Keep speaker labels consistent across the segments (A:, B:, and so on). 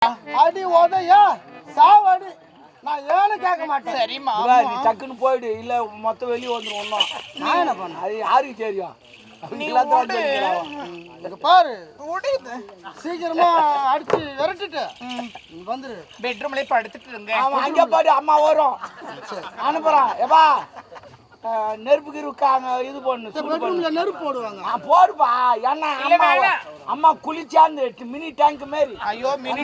A: அடி உதையா சாவடி நான் ஏன்னு கேட்க மாட்டேன்.
B: சரிம்மா
C: நீ டக்குன்னு போயிடு, இல்ல மொத்தம் வெளியே வந்துடும். ஒன்றும்
A: நான் என்ன பண்ண
C: அது யாருக்கு தெரியும்?
B: நீ
A: பாரு சீக்கிரமா அடிச்சு விரட்டிட்டு வந்துரு.
B: பெட்ரூம்ல படுத்துட்டு இருங்க.
C: அவன் அங்கே பாடு, அம்மா வரும் அனுப்புறான். எப்பா நெருப்புக்கு இருக்காங்க, இது பண்ணு
A: பெட்ரூம்ல நெருப்பு போடுவாங்க.
C: போடுப்பா. ஏன்னா அம்மா குளிச்சாந்து மினி டேங்க் மாரி.
B: ஐயோ மினி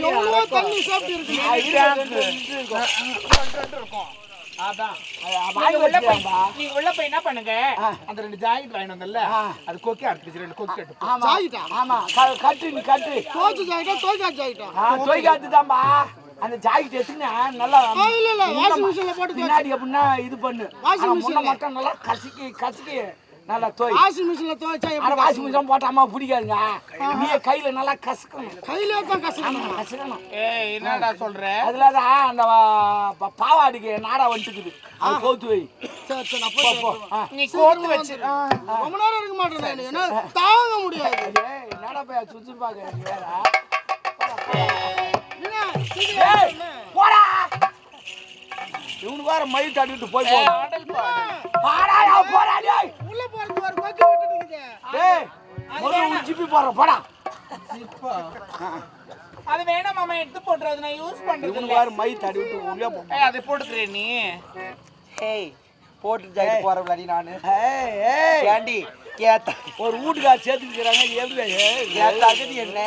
A: எவ்வளவோ தண்ணி சாப்பிட்டு இருக்கு.
B: இருக்கும்.
C: அதான்
B: நீங்க உள்ள போய் என்ன பண்ணுங்க, அந்த 2 ஜாக்கெட் வாங்கிட்டு வந்தல்ல, அது கொக்கி அடிச்சு 2 கொக்கி எடுத்து.
A: ஜாயிட்டா
C: ஆமா கட்டு, நீ கட்டு.
A: தோச்சு ஜாயிட்டா தோய்க்கா ஜாயிட்டா
C: தோய்க்காத்து தான்பா. அந்த ஜாக்கெட் எடுத்துன்னு நல்லா
A: இல்ல வாஷிங் மிஷின்ல போட்டு
C: பின்னாடி அப்படின்னா இது பண்ணு.
A: வாஷிங்
C: முன்ன மட்டும் நல்லா கசக்கி நல்லா தோய்.
A: வாஷிங் மிஷின்ல தோய்ச்சா
C: ஆனா வாஷிங் மிஷின் போட்ட அம்மா பிடிக்காதுங்க. நீ கையில நல்லா கசக்கணும்.
A: கையிலே தான் கசக்கணும்.
B: ஏய் என்னடா சொல்ற?
C: அதுலதான் அந்த பாவாடிக்கு நாடா வந்துட்டுக்குது, அது கோத்து வை.
A: சரி சரி நான் போய்
B: நீ கோத்து வச்சு
A: ரொம்ப நேரம் இருக்க மாட்டேன், என்ன தாங்க முடியாது.
C: என்னடா போய் சுத்தி பாக்க வேற. போடா, இவனுக்கு வேற மயில் தட்டிட்டு போய்
A: உள்ள போறது ஒரு பக்கம் விட்டுடுங்க.
C: ஜிப்பி போடுற போடா.
B: அது வேணாம் மாமா, எடுத்து போட்டுறது, நான் யூஸ் பண்றது
C: இவனுக்கு வேற மயில் தட்டி விட்டு உள்ளே போ.
B: ஏய் அதை போட்டுக்கறே நீ.
D: ஏய் போட்டு ஜாக்கெட் போறவளடி நானு. ஏண்டி
C: ஒரு வீட்டுக்கார சேர்த்துக்கிறாங்க.
D: தகுதி என்ன?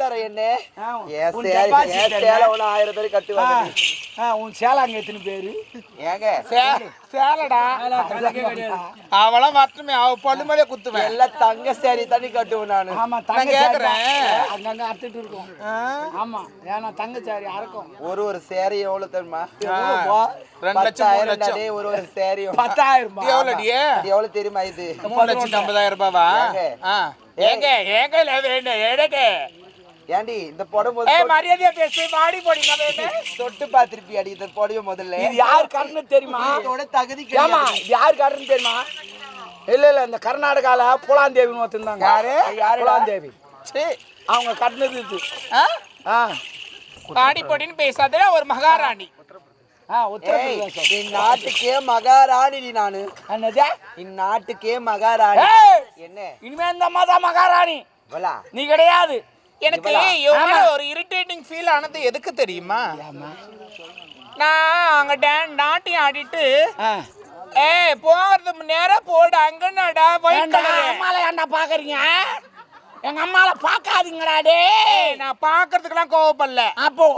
D: தர என்ன? சேலை 1000 பேர் கட்டுவாங்க.
C: உன் சேலாங்க எத்தனை பேரு?
D: ஏங்க
B: சேலடா அவளாம் மட்டுமே அவ பொண்ணு மேலே குத்துவேன்.
D: எல்லாம் தங்க சேரி தண்ணி கட்டுவேன் நானு.
C: ஆமா
B: நான் கேக்குறேன்.
C: அங்கங்க அறுத்துட்டு இருக்கோம். ஆமா ஏன்னா தங்கச்சாரி அறக்கும்.
D: ஒரு சேரி எவ்வளவு தெரியுமா?
B: 2 லட்சம் 3 லட்சம்.
D: ஒரு சேரி
C: 10,000.
B: எவ்வளோடியே?
D: எவ்வளவு தெரியுமா இது?
B: 3,50,000 ரூபாவா? ஏங்க வேணும் எடுக்க.
D: ஏண்டி இந்த புடவை
B: ஏய் மரியாதையா பேசு, மாடி போடிங்க வேணே.
D: தொட்டு பாத்திருப்பி அடி இந்த புடவை முதல்ல.
C: இது யார் கருன்னு தெரியுமா?
D: இதோட தகுதி
C: ஏமா இது யார் கருன்னு தெரியுமா? இல்ல இந்த கர்நாடகால புலாந்தேவின்னு ஒருத்தந்தாங்க. யாரு? புலாந்தேவி. அவங்க கட்டினது இது.
B: மாடி போடின்னு பேசாத, ஒரு மகாராணி.
C: உத்தரப்பிரதேசம்.
D: இந்நாட்டுக்கே மகாராணி நானு.
C: என்னது?
D: இந்நாட்டுக்கே மகாராணி. என்ன
C: இனிமே இந்த அம்மா தான் மகாராணி,
D: வலா
C: நீ கிடையாது.
B: எனக்கு ஒரு இரிட்டேட்டிங் ஃபீல் ஆனது எதுக்கு தெரியுமா? நான் அங்க நாட்டியம் ஆடிட்டு போறது நேரா போடு அங்கன்னாடா
C: அம்மால ஏன்டா பாக்குறீங்க? எங்க அம்மால பாக்காதீங்கடா. டே
B: நான் பாக்குறதுக்கெல்லாம் கோவப்படல.
C: அப்போ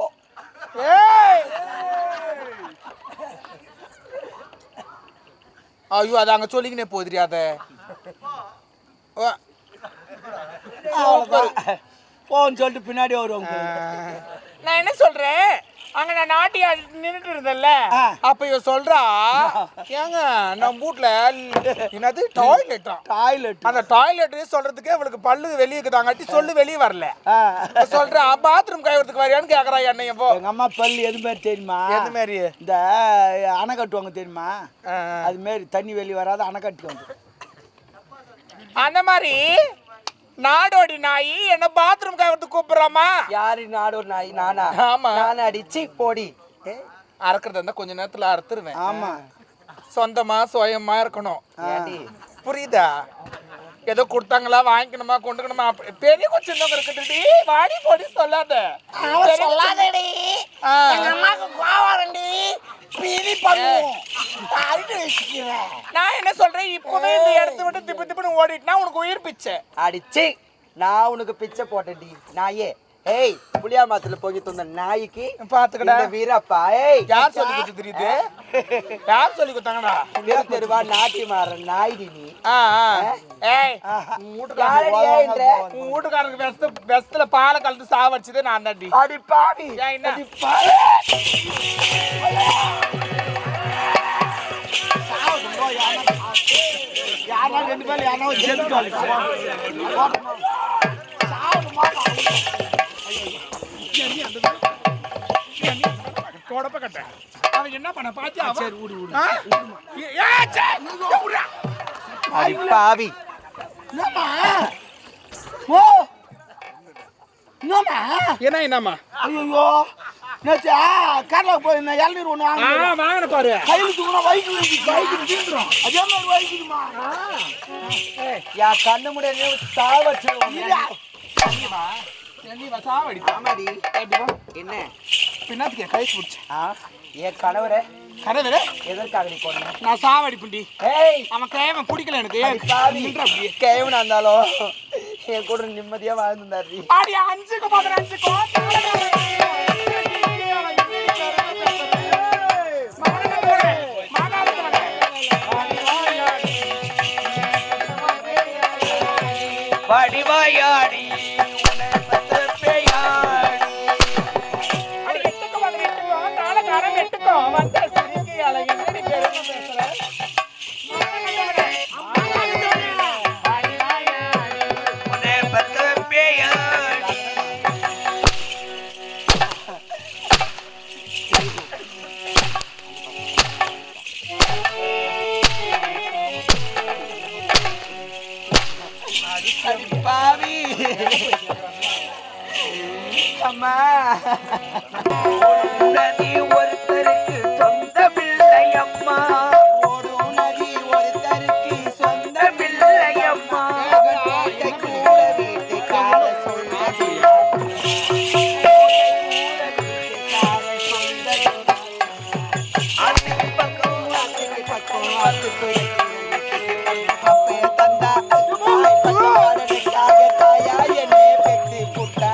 B: ஐயோ அது அங்க சொல்லிக்கினே போதிரியாத.
C: போன்னு சொல்லிட்டு பின்னாடி வருவாங்க.
B: நான் என்ன சொல்றேன், அங்க நான் நாட்டியா நின்றுட்டு இருந்தேன்ல, அப்ப இவ சொல்றா, ஏங்க நம்ம வீட்ல என்னது டாய்லெட், அந்த டாய்லெட் சொல்றதுக்கு இவளுக்கு பல்லு வெளியே இருக்குதாங்காட்டி சொல்லு வெளியே வரல. சொல்றா பாத்ரூம் கழுவுறதுக்கு வரையான்னு கேக்குறா என்னைய. போ
C: எங்க அம்மா பல்லு எது மாதிரி தெரியுமா?
B: எது மாதிரி?
C: இந்த அணை கட்டுவாங்க தெரியுமா? அது மாதிரி தண்ணி வெளியே வராது, அணை கட்டுவாங்க.
B: அந்த மாதிரி நாடோடி நாய் என்ன பாத்ரூம் கழுவுறதுக்கு கூப்பிடுறாமா?
D: யாரு நாடோடி நாய்? நானா?
B: ஆமா.
D: நானா அடிச்சு போடி.
B: அறுக்கிறதா இருந்தா கொஞ்ச நேரத்துல அறுத்துருவேன்.
C: ஆமா
B: சொந்தமா சுயமா இருக்கணும்.
D: ஏண்டி
B: புரியுதா? ஏதோ கொடுத்தாங்களா வாங்கிக்கணுமா கொண்டுக்கணுமா பெரிய கொஞ்சம் இருக்கட்டுடி. வாடி போடி சொல்லாத.
C: சொல்லாதடி. எங்க அம்மாக்கு கோவரண்டி. பிரி பண்ணுவோம்.
B: நான் என்ன சொல்றேன், இப்பவே இந்த இடத்த விட்டு திப்பு திப்புன்னு ஓடிட்டுனா உனக்கு உயிர் பிச்சை.
D: அடிச்சு நான் உனக்கு பிச்சை போட்டேன்டி நாயே. ஏய் புளியா மாத்துல போய் தந்த நாய்க்கு
B: பாத்துக்கடா
D: வீரப்பா. ஏய்
B: யார் சொல்லி கொடுத்து தெரியுது? யார் சொல்லி கொடுத்தாங்கடா?
D: தெருவா நாட்டி மாற நாய்டி நீ.
B: ஏய் உன் வீட்டுக்காரருக்கு வெஸ்ட்ல பாலை கலந்து சாவடிச்சதே நான் தாண்டி.
D: அடி பாவி.
B: என்ன
C: யாரா 2 பேர் யாரோ ஜெல்காலி
B: தொடப்ப கட்ட அவன் என்ன பண்ண பாத்தியா?
C: சரி விடு விடு.
D: அடி பாவி.
C: ஓ
A: என்னம்மா
B: என்னம்மா
A: ஐயோ நேற்று கேரளாவுக்கு போய் நான் இளநீர் ஒன்று வாங்க
B: வாங்கின பாரு
A: கையில் தூக்கினா வயிற்று தீந்துடும் அதே மாதிரி வயிற்றுமா
D: யா கண்ணு முடியாது சாவச்சு ஆமாடி என்ன
B: பின்னாத்துக்கு கை பிடிச்ச
D: என் கணவரே
B: கனவரே
D: எதற்காக நீ போன
B: நான் சாவடிப்புண்டி
D: ஏய்
B: அவன் கேவன் பிடிக்கல எனக்கு
D: கேவனா இருந்தாலும் என் கூட நிம்மதியா வாழ்ந்துருந்தாரு
B: ஆடி 5க்கு 15
C: வடிவாயாடி உன்னை பத்த பேயாடி
B: அடி 8க்கு 18 தாளக்காரன் 8க்கு வந்த சிரிக்கி அழகி என்னடி பெருமை பேசுற
C: உன்னை பத்த பேயாடி அடி பாவி
D: அம்மா
C: நதி ஒருத்தருக்கு சொந்த பிள்ளை அம்மா
D: ஓடும் நதி ஒருத்தருக்கு சொந்த
C: பிள்ளை அம்மா
D: கூட வீட்டுக்கார சொன்னது
C: அதுக்கு பக்கம்
D: அப்பே தந்தா தாய் பத்தாரனுக்காக தாயா என்னை பெத்து புட்டா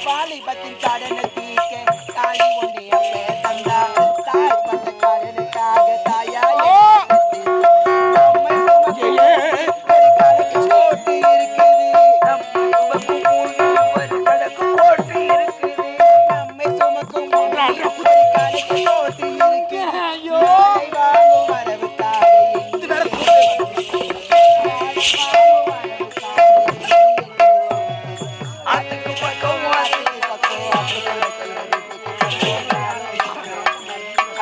D: வாலிபத்தின் கடனை தீர்க்க தாலி ஒன்றி அப்பே தந்தா தாய் பட்டக்காரனுக்காக தாயா என்னை பெத்து ஒரு கணக்கு போட்டு இருக்குது
C: ஒரு கணக்கு போட்டு இருக்குது
D: நம்மை சுமக்கும் ஒரு கணக்கு போட்டு இருக்குது வாங்கும் வரவுக்காக
C: அதுக்கு பக்கம்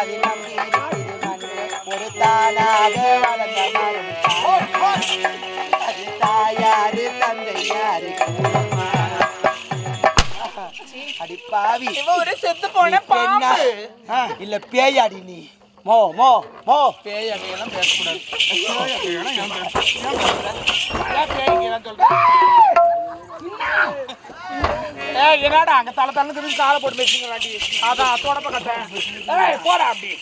D: அது நம்பி இருக்குது மண்ணு ஒரு தானாக வளர்ந்த மரம் அது தாயாரு தந்தையாரு அடி பாவி
B: இவன் ஒரு செத்து போன
D: என்ன
B: பாம்பு
D: இல்ல பேயாடி நீ மோ மோ மோ
B: பேய் அதையெல்லாம் பேசக்கூடாது பேய்க்கெல்லாம் சொல்றேன் ஏய் என்னடா அங்க தலை தள்ளுக்கு காலை போட்டு பேசுங்களாண்டி அதான் தொடப்ப கட்டேன் ஏய் போடா அப்படி